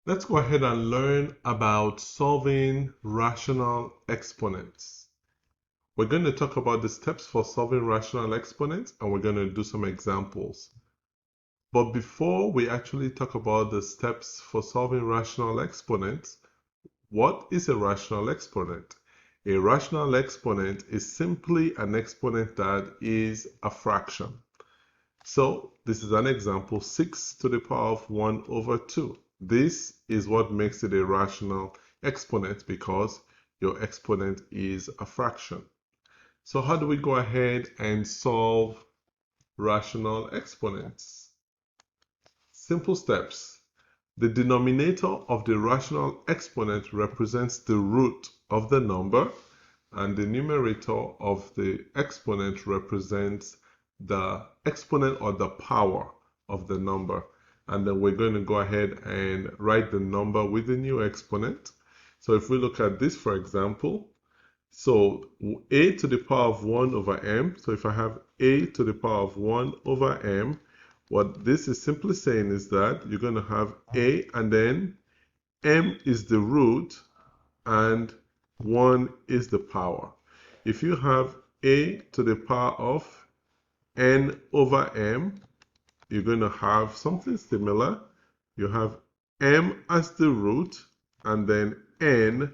Let's go ahead and learn about solving rational exponents. We're going to talk about the steps for solving rational exponents, and we're going to do some examples. But before we actually talk about the steps for solving rational exponents, what is a rational exponent? A rational exponent is simply an exponent that is a fraction. So this is an example, 6 to the power of 1 over 2. This is what makes it a rational exponent because your exponent is a fraction. So how do we go ahead and solve rational exponents? Simple steps. The denominator of the rational exponent represents the root of the number, and the numerator of the exponent represents the exponent or the power of the number. And then we're going to go ahead and write the number with the new exponent. So if we look at this, for example, so a to the power of 1 over m. So if I have a to the power of 1 over m, what this is simply saying is that you're going to have a and then m is the root and 1 is the power. If you have a to the power of n over m, you're going to have something similar. You have m as the root and then n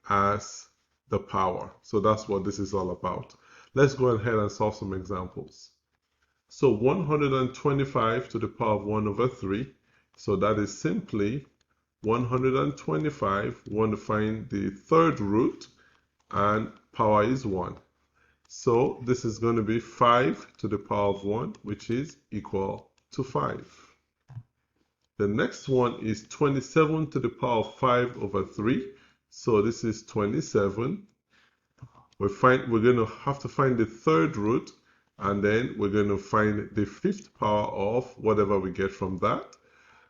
as the power. So that's what this is all about. Let's go ahead and solve some examples. So 125 to the power of 1 over 3. So that is simply 125. We want to find the third root and power is 1. So this is going to be 5 to the power of 1, which is equal to 5. The next one is 27 to the power of 5 over 3. So this is 27. We're going to have to find the third root, and then we're going to find the fifth power of whatever we get from that.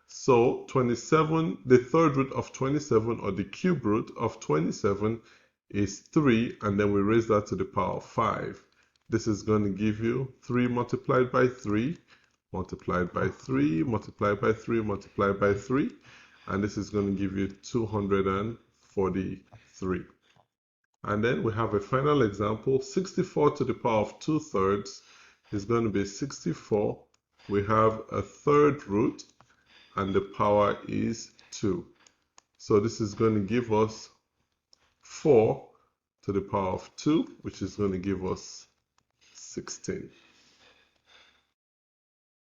So 27, the third root of 27, or the cube root of 27, is 3, and then we raise that to the power of 5. This is going to give you 3 multiplied by 3, multiplied by 3, multiplied by 3, multiplied by 3, and this is going to give you 243. And then we have a final example, 64 to the power of 2/3 is going to be 64. We have a third root, and the power is 2. So this is going to give us 4 to the power of 2, which is going to give us 16.